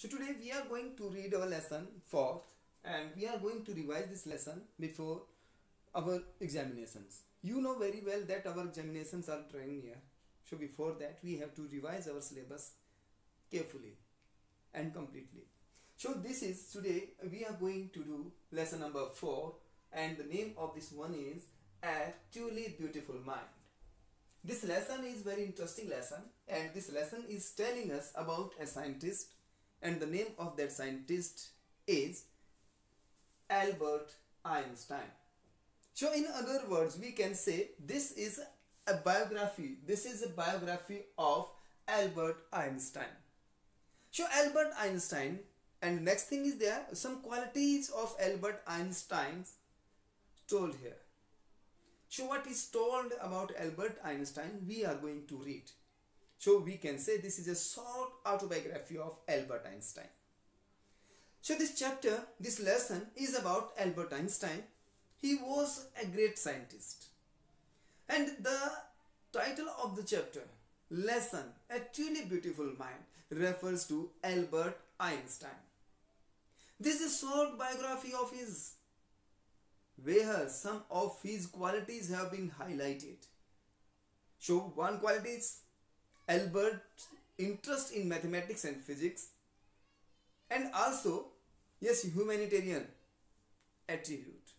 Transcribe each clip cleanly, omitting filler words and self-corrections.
So today we are going to read our lesson 4th and we are going to revise this lesson before our examinations. You know very well that our examinations are drawing near. So before that we have to revise our syllabus carefully and completely. So this is today we are going to do lesson number 4 and the name of this one is A Truly Beautiful Mind. This lesson is very interesting lesson and this lesson is telling us about a scientist and the name of that scientist is Albert Einstein. So in other words we can say this is a biography. This is a biography of Albert Einstein. So Albert Einstein, and next thing is there some qualities of Albert Einstein told here. So what is told about Albert Einstein we are going to read. So we can say this is a short autobiography of Albert Einstein. So this chapter, this lesson is about Albert Einstein. He was a great scientist. And the title of the chapter, Lesson, A Truly Beautiful Mind, refers to Albert Einstein. This is a short biography of his, where some of his qualities have been highlighted. So one quality is Albert's interest in mathematics and physics, and also humanitarian attribute.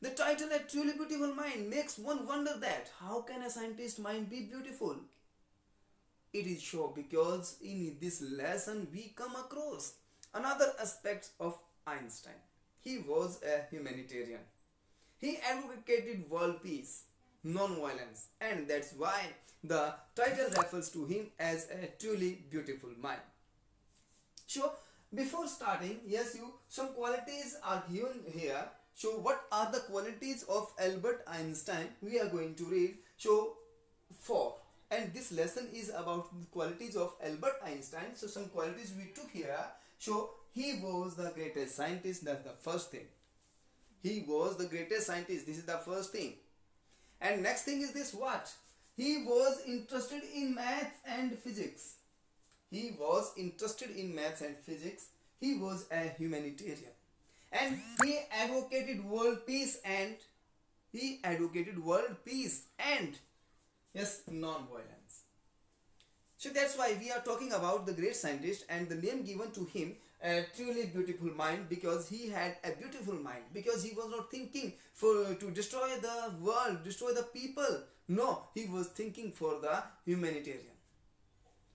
The title A Truly Beautiful Mind makes one wonder that how can a scientist's mind be beautiful? It is so because in this lesson we come across another aspect of Einstein. He was a humanitarian. He advocated world peace, non-violence, and that's why the title refers to him as a truly beautiful mind. So before starting, some qualities are given here. So what are the qualities of Albert Einstein? We are going to read. So 4. And this lesson is about the qualities of Albert Einstein. So some qualities we took here. So he was the greatest scientist. That's the first thing. He was the greatest scientist. This is the first thing. And next thing is this what? He was interested in maths and physics. He was interested in maths and physics. He was a humanitarian. And he advocated world peace and non-violence. So that's why we are talking about the great scientist and the name given to him a truly beautiful mind, because he had a beautiful mind, because he was not thinking to destroy the world, destroy the people. No, he was thinking for the humanitarian.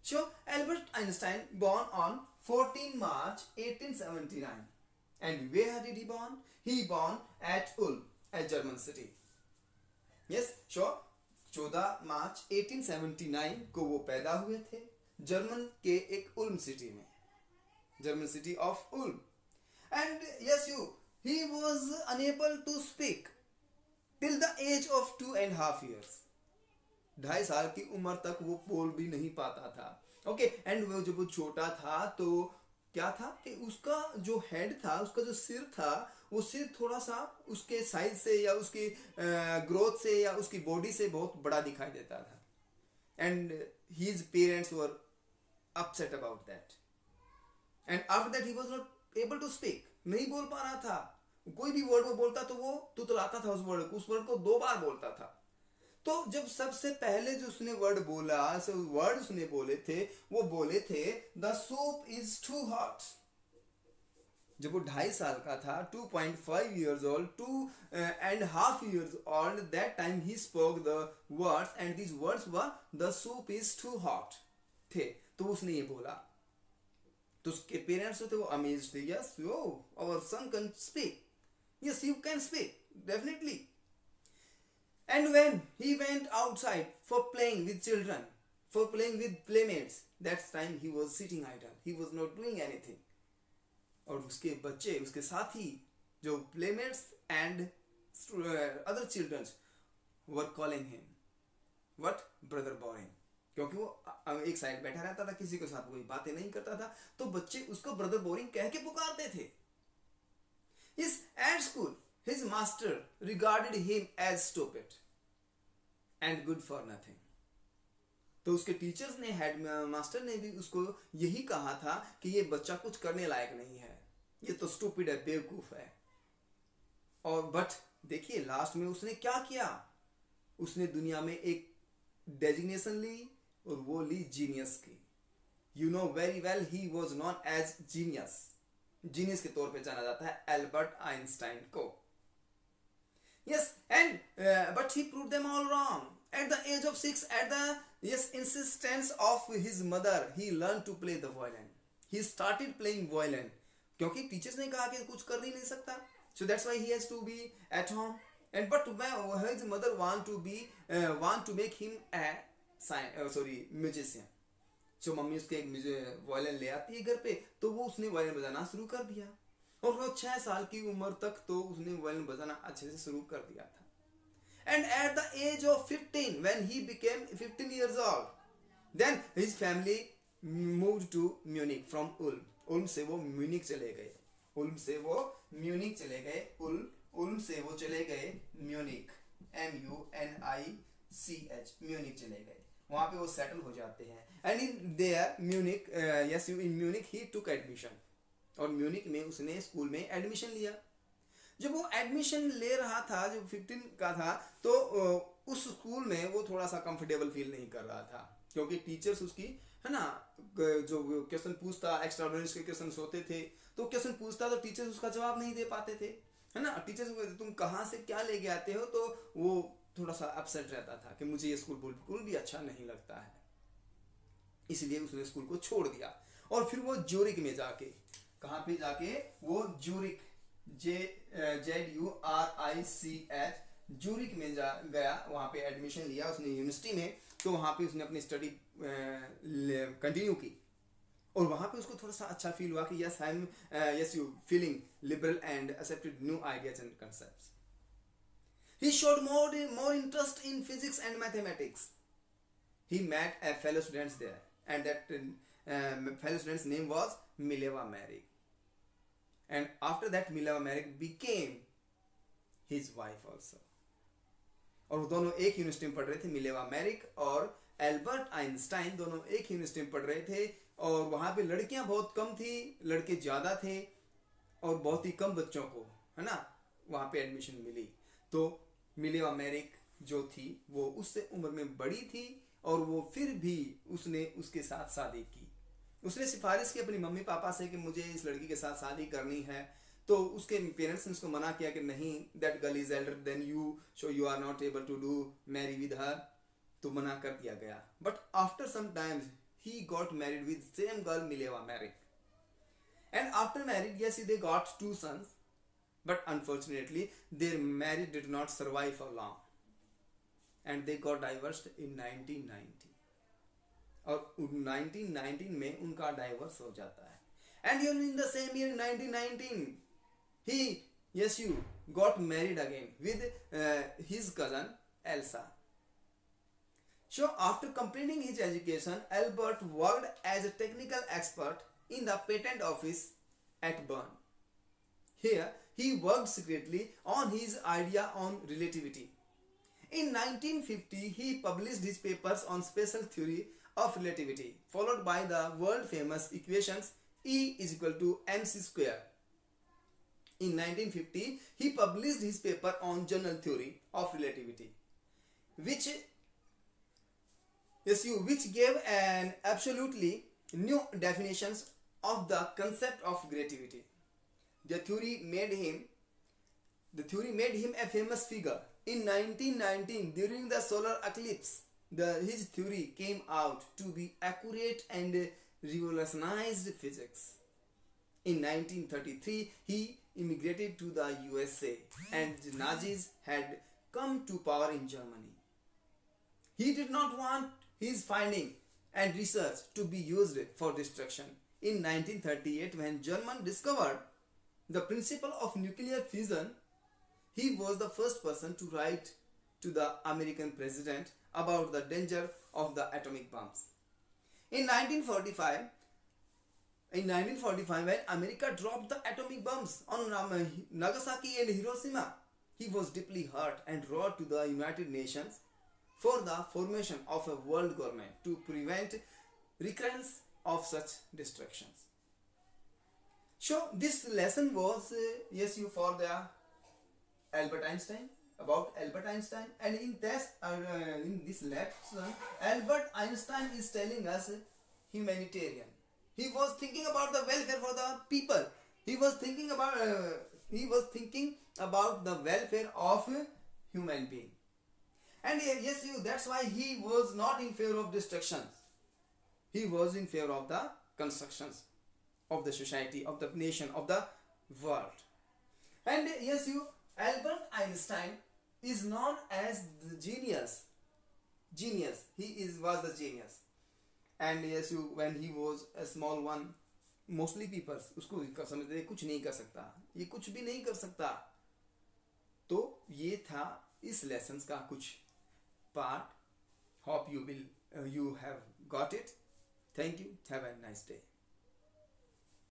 So Albert Einstein born on 14 March 1879. And where did he born? He born at Ulm, a German city. Yes, so 14 मार्च 1879 को वो पैदा हुए थे German के एक Uloom city में, German city of Ulm. And he was unable to speak till the age of 2.5 years. 2.5 साल की उम्र तक वो बोल भी नहीं पाता था. ओके, एंड वो जब वो छोटा था तो क्या था कि उसका जो हेड था, उसका जो सिर था, वो सिर थोड़ा सा उसके साइज से या उसकी ग्रोथ से या उसकी बॉडी से बहुत बड़ा दिखाई देता था. And his parents were upset about that. And after that he was not able to speak. नहीं बोल पा रहा था. कोई भी वर्ड वो बोलता तो वो तुतलाता था उस वर्ड को 2 बार बोलता था. तो जब सबसे पहले जो उसने वर्ड बोला, वर्ड उसने बोले थे, वो बोले थे the soup is too hot. जब वो 2.5 साल का था, 2.5 years old, 2.5 years old, that time he spoke the words and these words were the soup is too hot थे. तो उसने ये बोला तो उसके पेरेंट्स थे वो अमेज्ड थे. Yes, our son can speak. Yes, you can speak definitely. And when he went outside for playing with children, for playing with playmates, that time he was sitting idle. He was not doing anything. और उसके बच्चे, उसके साथी जो playmates and other children were calling him what? Brother boring. क्योंकि वो एक side बैठा रहता था, किसी के साथ कोई बातें नहीं करता था, तो बच्चे उसको ब्रदर बोरिंग कह के पुकारते थे. Yes, at school his master regarded him as stupid and good for nothing. तो उसके टीचर्स ने, हेड मास्टर ने भी उसको यही कहा था कि ये बच्चा कुछ करने लायक नहीं है, ये तो स्टूपिड है, बेवकूफ है। और बट देखिए लास्ट में उसने क्या किया, उसने दुनिया में एक डेजिग्नेशन ली और वो ली जीनियस की। You know very well he was known as genius, genius के तौर पे जाना जाता है एल्बर्ट आइंस्टाइन को। Yes, and but he proved them all wrong. At the age of 6, at the insistence of his mother, he learned to play the violin. He started playing violin क्योंकि teachers ने कहा कि कुछ कर ही नहीं सकता, so that's why he has to be at home. And but when his mother want to make him a musician. So mummy उसके एक वायलिन ले आती है घर पे, तो वो उसने वायलिन बजाना शुरू कर दिया और वो 6 साल की उम्र तक तो उसने वायलिन बजाना अच्छे से शुरू कर दिया था। And at the age of 15, when he became 15 years old, then his family moved to Munich from Ulm. Uloom से वो म्यूनिक चले गए, उल्म से वो म्यूनिक चले गए, उल्म से वो चले गए म्यूनिक, MUNICH, म्यूनिक चले गए, वहाँ पे वो सेटल हो जाते हैं। And in there Munich, in Munich he took admission, और म्यूनिक में उसने स्कूल में एडमिशन लिया। जब वो एडमिशन ले रहा था, जब 15 का था, तो उस स्कूल में वो थोड़ा सा कंफर्टेबल फील नहीं कर रहा था, क्योंकि टीचर्स उसकी, है ना, जो क्वेश्चन पूछता, एक्स्ट्राऑर्डिनरी के क्वेश्चन होते थे, तो क्वेश्चन पूछता तो टीचर्स उसका जवाब नहीं दे पाते थे, है ना। टीचर्स तुम कहाँ से क्या लेके आते हो, तो वो थोड़ा सा अपसेट रहता था कि मुझे ये स्कूल बिल्कुल भी अच्छा नहीं लगता है, इसलिए उसने स्कूल को छोड़ दिया। और फिर वो ज्यूरिक में जाके, कहाँ पे जाके, वो ज्यूरिक, ZURICH, ज्यूरिक में गया, वहाँ पे एडमिशन लिया उसने यूनिवर्सिटी में। तो वहाँ पे उसने अपनी स्टडी कंटिन्यू की और वहाँ पे उसको थोड़ा सा अच्छा फील हुआ कि yes you feeling liberal and accepted new ideas and concepts. He showed more interest in physics and mathematics. He met a fellow students there, and that fellow student's name was Mileva Merrick. And after that Mileva Merrick became his wife also. और वो दोनों एक university में पढ़ रहे थे, Mileva Maric और Albert Einstein दोनों एक यूनिवर्सिटी में पढ़ रहे थे। और वहाँ पे लड़कियां बहुत कम थी, लड़के ज़्यादा थे, और बहुत ही कम बच्चों को, है ना, वहाँ पे एडमिशन मिली। तो मिलेवा मैरिक जो थी वो उससे उम्र में बड़ी थी, और वो फिर भी उसने उसके साथ शादी की। उसने सिफारिश की अपनी मम्मी पापा से कि मुझे इस लड़की के साथ शादी करनी है, तो उसके पेरेंट्स ने उसको मना किया कि नहीं, that girl is elder than you, so you are not able to do marry with her, तो मना कर दिया गया। But after some times he got married with same girl Mileva Maric, and after married yes they got 2 sons, but unfortunately their marriage did not survive for long and they got divorced in 1990, और 1919 में उनका diverse हो जाता है। And in the same year 1919 he got married again with his cousin Elsa. So after completing his education, Albert worked as a technical expert in the patent office at Bern. Here he worked secretly on his idea on relativity. In 1950 he published his papers on special theory of relativity, followed by the world famous equations E is equal to mc square. In 1950 he published his paper on general theory of relativity, which gave an absolutely new definitions of the concept of relativity. The theory made him a famous figure. In 1919, during the solar eclipse, his theory came out to be accurate and revolutionized physics. In 1933, he immigrated to the USA, and the Nazis had come to power in Germany. He did not want his finding and research to be used for destruction. In 1938, when Germany discovered the principle of nuclear fission, he was the first person to write to the American president about the danger of the atomic bombs. In 1945, when America dropped the atomic bombs on Nagasaki and Hiroshima, he was deeply hurt and wrote to the United Nations for the formation of a world government to prevent recurrence of such destructions. So this lesson was yes, you for the Albert Einstein, about Albert Einstein, and in this lesson Albert Einstein is telling us humanitarian. He was thinking about the welfare for the people. He was thinking about the welfare of human being. And yes, that's why he was not in favor of destructions. He was in favor of the constructions of the society, of the nation, of the world. And yes, Albert Einstein is known as the genius. He was the genius. And yes, when he was a small one, mostly people उसको समझते कुछ नहीं कर सकता, ये कुछ भी नहीं कर सकता. तो ये था इस लेसन्स का कुछ part. Hope you have got it. Thank you. Have a nice day.